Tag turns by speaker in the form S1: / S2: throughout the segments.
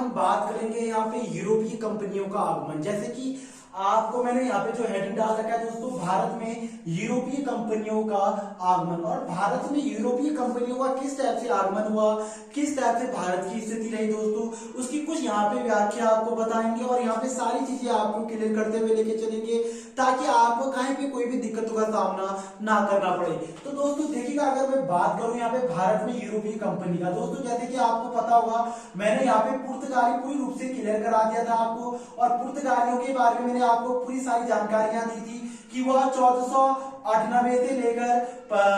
S1: हम बात करेंगे यहाँ पे यूरोपीय कंपनियों का आगमन। जैसे कि आपको मैंने यहाँ पे जो हेडिंग डाल रखा है दोस्तों, भारत में यूरोपीय कंपनियों का आगमन। और भारत में यूरोपीय कंपनियों का किस टाइप से आगमन हुआ, किस टाइप से भारत की स्थिति रही दोस्तों, उसकी कुछ यहाँ पे व्याख्या आपको बताएंगे और यहाँ पे सारी चीजें आपको क्लियर करते हुए लेके चलेंगे ताकि आपको कहीं पे कोई भी दिक्कतों का सामना ना करना पड़े। तो दोस्तों देखिएगा, अगर मैं बात करूं यहाँ पे भारत में यूरोपीय कंपनी का, दोस्तों जैसे कि आपको पता होगा मैंने यहाँ पे पुर्तगाली पूरी रूप से क्लियर करा दिया था आपको, और पुर्तगालियों के बारे में मैंने आपको पूरी सारी जानकारियां दी थी कि वह 1498 से लेकर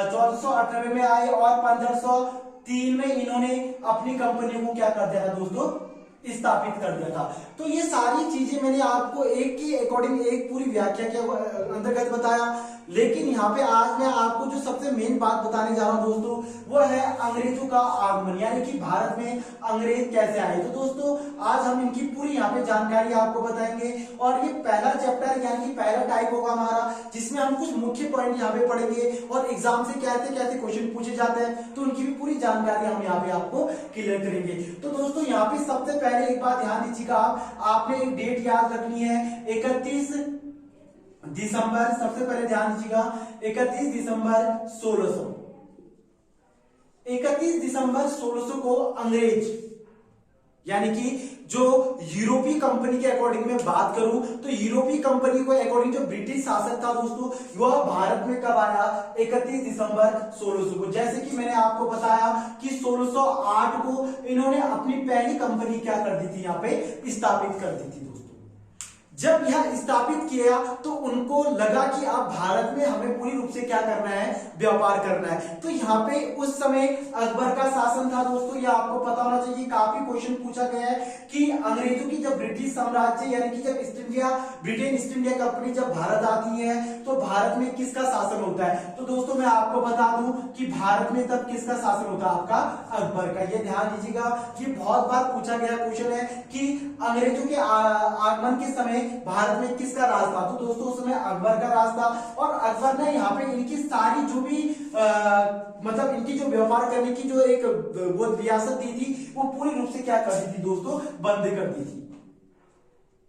S1: 1498 में आए और 1503 में इन्होंने अपनी कंपनियों को क्या कर दिया था दोस्तों, स्थापित कर दिया था। तो ये सारी चीजें मैंने आपको एक के अकॉर्डिंग एक पूरी व्याख्या के अंतर्गत बताया। लेकिन यहाँ पे आज मैं आपको जो सबसे मेन बात बताने जा रहा हूं दोस्तों, वो है अंग्रेजों का आगमन, यानी कि भारत में अंग्रेज कैसे आए। तो दोस्तों आज हम इनकी पूरी यहाँ पे जानकारी आपको बताएंगे और ये पहला चैप्टर यानी कि पहला टाइप होगा हमारा, जिसमें हम कुछ मुख्य पॉइंट यहाँ पे पढ़ेंगे और एग्जाम से कैसे कैसे क्वेश्चन पूछे जाते हैं तो उनकी भी पूरी जानकारी हम यहाँ पे आपको क्लियर करेंगे। तो दोस्तों यहाँ पे सबसे पहले एक बात ध्यान दीजिएगा, आपने एक डेट याद रखनी है 31 दिसंबर, सबसे पहले ध्यान दीजिएगा 31 दिसंबर 1600। 31 दिसंबर 1600 को अंग्रेज यानी कि जो यूरोपीय कंपनी के अकॉर्डिंग में बात करूं तो यूरोपीय कंपनी को अकॉर्डिंग जो ब्रिटिश शासक था दोस्तों, वह भारत में कब आया, 31 दिसंबर 1600 को। जैसे कि मैंने आपको बताया कि 1608 को इन्होंने अपनी पहली कंपनी क्या कर दी थी, यहाँ पे स्थापित कर दी थी दोस्तों। जब यह स्थापित किया तो उनको लगा कि अब भारत में हमें पूरी रूप से क्या करना है, व्यापार करना है। तो यहाँ पे उस समय अकबर का शासन था दोस्तों, ये आपको पता होना चाहिए, काफी क्वेश्चन पूछा गया है कि अंग्रेजों की जब ब्रिटिश साम्राज्य यानी कि जब east India Britain east India company जब भारत आती है तो भारत में किसका शासन होता है। तो दोस्तों मैं आपको बता दूं कि भारत में तब किसका शासन होता है, आपका अकबर का। ये ध्यान दीजिएगा, ये बहुत बार पूछा गया क्वेश्चन है कि अंग्रेजों के आगमन के समय भारत में किसका राज था। तो दोस्तों उस समय अकबर का राज था और अकबर ने यहाँ पे इनकी सारी जो भी मतलब इनकी जो व्यापार करने की जो एक वो रियासत दी थी वो पूरी रूप से क्या कर दी थी दोस्तों, बंद कर दी थी।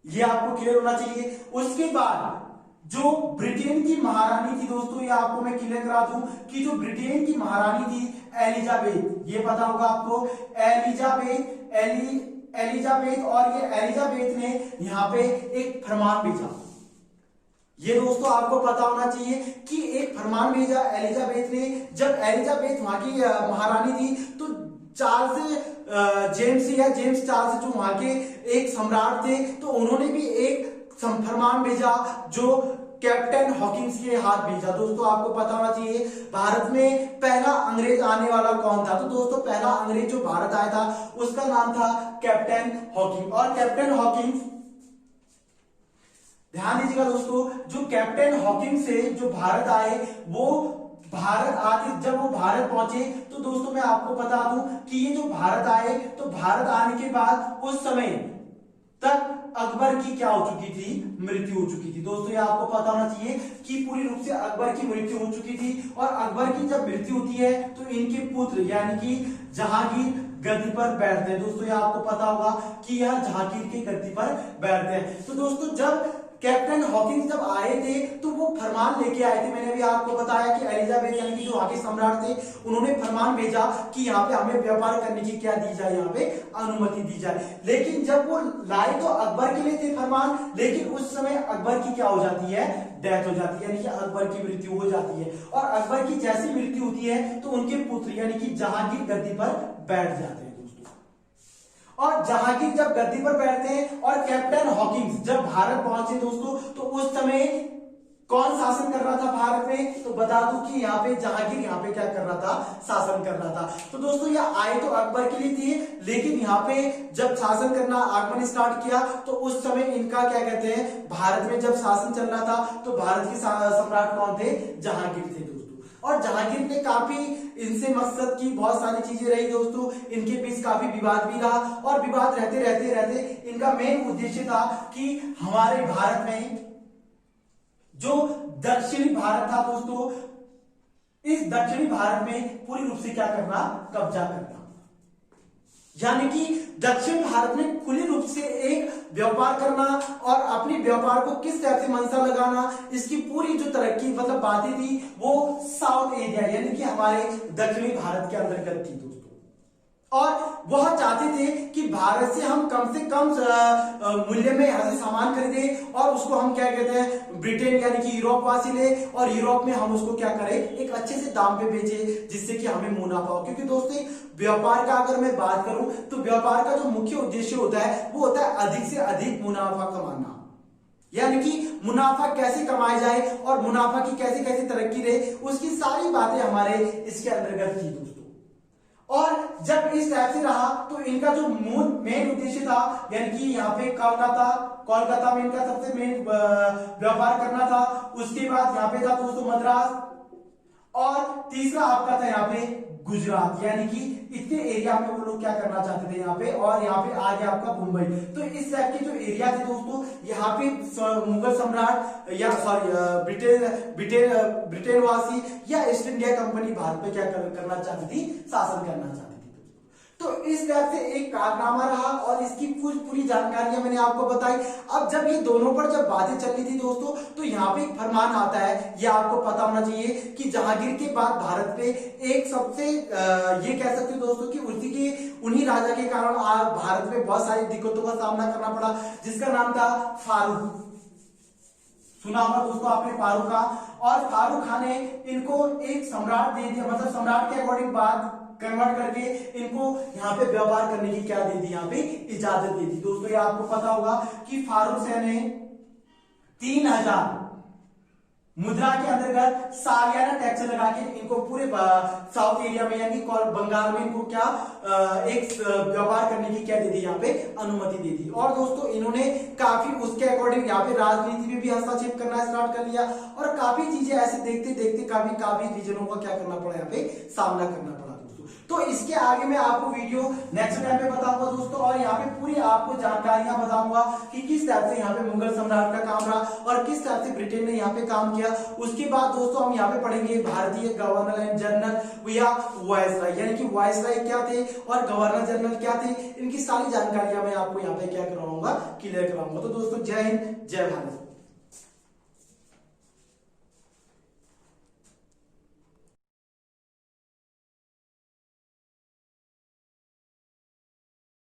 S1: ये आपको क्लियर होना चाहिए। उसके बाद जो ब्रिटेन की महारानी थी दोस्तों, ये आपको मैं क्लियर करा दूं कि जो ब्रिटेन की महारानी थी एलिजाबेथ, ये पता होगा आपको, एलिजाबेथ और ये एलिजाबेथ ने यहाँ पे एक फरमान भेजा। ये दोस्तों आपको पता होना चाहिए कि एक फरमान भेजा एलिजाबेथ ने। जब एलिजाबेथ वहां की महारानी थी तो चार्ल्स जेम्स या जेम्स चार्ल्स जो वहां के एक सम्राट थे, तो उन्होंने भी एक फरमान भेजा जो कैप्टन हॉकिंस के हाथ भेजा। दोस्तों आपको पता होना चाहिए भारत में पहला अंग्रेज आने वाला कौन था। तो दोस्तों पहला अंग्रेज जो भारत आया था उसका नाम था कैप्टन हॉकिंस। और कैप्टन हॉकिंस, ध्यान दीजिएगा दोस्तों, जो कैप्टन हॉकिंस से जो भारत आए वो भारत आते, जब वो भारत पहुंचे तो दोस्तों मैं आपको बता दूं कि ये जो भारत आए तो भारत आने के बाद उस समय तक अकबर की क्या हो चुकी थी, मृत्यु हो चुकी थी। दोस्तों ये आपको पता होना चाहिए कि पूरी रूप से अकबर की मृत्यु हो चुकी थी। और अकबर की जब मृत्यु होती है तो इनके पुत्र यानी कि जहांगीर गद्दी पर बैठते हैं। दोस्तों ये आपको पता होगा कि यह जहांगीर की गद्दी पर बैठते हैं। तो दोस्तों जब कैप्टन हॉकिंस जब आए थे तो वो फरमान लेके आए थे, मैंने अभी आपको बताया कि एलिजाबेथ यानी कि जो आगे सम्राट थे उन्होंने फरमान भेजा कि यहाँ पे हमें व्यापार करने की क्या दी जाए, यहाँ पे अनुमति दी जाए। लेकिन जब वो लाए तो अकबर के लिए थे फरमान, लेकिन उस समय अकबर की क्या हो जाती है, डेथ हो जाती है, यानी कि अकबर की मृत्यु हो जाती है। और अकबर की जैसी मृत्यु होती है तो उनके पुत्र यानी कि जहांगीर गद्दी पर बैठ जाते हैं। और जहांगीर जब गद्दी पर बैठते हैं और कैप्टन हॉकिंस जब भारत पहुंचे दोस्तों, तो उस समय कौन शासन कर रहा था भारत में, तो बता दूं कि यहाँ पे जहांगीर यहाँ पे क्या कर रहा था, शासन कर रहा था। तो दोस्तों ये आए तो अकबर के लिए थी, लेकिन यहाँ पे जब शासन करना आगमन स्टार्ट किया तो उस समय इनका क्या कहते हैं, भारत में जब शासन चल रहा था तो भारत के सम्राट कौन थे, जहांगीर थे दोस्तों। और जहांगीर ने काफी इनसे मकसद की बहुत सारी चीजें रही दोस्तों, इनके बीच काफी विवाद भी रहा और विवाद रहते रहते रहते इनका मेन उद्देश्य था कि हमारे भारत में जो दक्षिणी भारत था दोस्तों, इस दक्षिणी भारत में पूरी रूप से क्या करना, कब्जा करना। यानी कि दक्षिण भारत में खुले रूप से एक व्यापार करना और अपने व्यापार को किस टाइप से मंशा लगाना, इसकी पूरी जो तरक्की मतलब बातें थी वो साउथ एरिया यानी कि हमारे दक्षिणी भारत के अंतर्गत थी दोस्तों। और वह चाहते थे कि भारत से हम कम से कम मूल्य में यहाँ से सामान खरीदें और उसको हम क्या कहते हैं ब्रिटेन यानी कि यूरोप वासी ले और यूरोप में हम उसको क्या करें एक अच्छे से दाम पे बेचे जिससे कि हमें मुनाफा हो। क्योंकि दोस्तों व्यापार का अगर मैं बात करूं तो व्यापार का जो मुख्य उद्देश्य होता है वो होता है अधिक से अधिक मुनाफा कमाना, यानी कि मुनाफा कैसे कमाया जाए और मुनाफा की कैसे कैसे तरक्की रहे, उसकी सारी बातें हमारे इसके अंतर्गत थी दोस्तों। और जब इस टाइप से रहा तो इनका जो मूल मेन उद्देश्य था यानी कि यहाँ पे कोलकाता में इनका सबसे मेन व्यापार करना था। उसके बाद यहाँ पे था दोस्तों मद्रास और तीसरा आपका था यहाँ पे गुजरात, यानी कि इतने एरिया में वो लोग क्या करना चाहते थे यहाँ पे। और यहाँ पे आ गया आपका मुंबई। तो इस टाइप के जो एरिया थे दोस्तों यहाँ पे मुगल सम्राट या सॉरी ब्रिटेन वासी या ईस्ट इंडिया कंपनी भारत पे क्या करना चाहती थी, शासन करना चाहती थी। तो इस टाइप से एक कारनामा रहा और इसकी कुछ पूरी जानकारियां मैंने आपको बताई। अब जब ये दोनों पर जब बातें चल रही थी दोस्तों तो यहाँ पे एक फरमान आता है, ये आपको पता होना चाहिए कि जहांगीर के बाद भारत पे एक सबसे ये कह सकते हो दोस्तों कि उसी के उन्हीं राजा के कारण भारत में बहुत सारी दिक्कतों का सामना करना पड़ा, जिसका नाम था फारूक। सुना होगा दोस्तों आपने फारूक का। और फारूक खान ने इनको एक सम्राट दे दिया, मतलब सम्राट के अकॉर्डिंग बात कन्वर्ट करके इनको यहाँ पे व्यापार करने की क्या दे दी, यहाँ पे इजाजत दे दी। दोस्तों ये आपको पता होगा कि फारूक शाह ने 3000 मुद्रा के अंतर्गत सालियाना टैक्स लगा के इनको पूरे साउथ एरिया में यानी बंगाल में इनको क्या एक व्यापार करने की क्या दे दी, यहाँ पे अनुमति दे दी। और दोस्तों इन्होंने काफी उसके अकॉर्डिंग यहाँ पे राजनीति में भी हस्तक्षेप करना स्टार्ट कर लिया और काफी चीजें ऐसे देखते देखते काफी रीजनों का क्या करना पड़ा, यहाँ पे सामना करना पड़ा। तो इसके आगे मैं आपको वीडियो नेक्स्ट टाइम पे बताऊंगा दोस्तों और यहाँ पे पूरी आपको जानकारियां बताऊंगा कि किस टाइप से यहाँ पे मुगल सम्राट का काम रहा और किस टाइप से ब्रिटेन ने यहाँ पे काम किया। उसके बाद दोस्तों हम यहाँ पे पढ़ेंगे भारतीय गवर्नर एंड जनरल या वायसराय, यानी कि वायसराय क्या थे और गवर्नर जनरल क्या थे, इनकी सारी जानकारियां मैं आपको यहाँ पे क्या कराऊंगा, क्लियर कराऊंगा। तो दोस्तों जय हिंद जय भारत।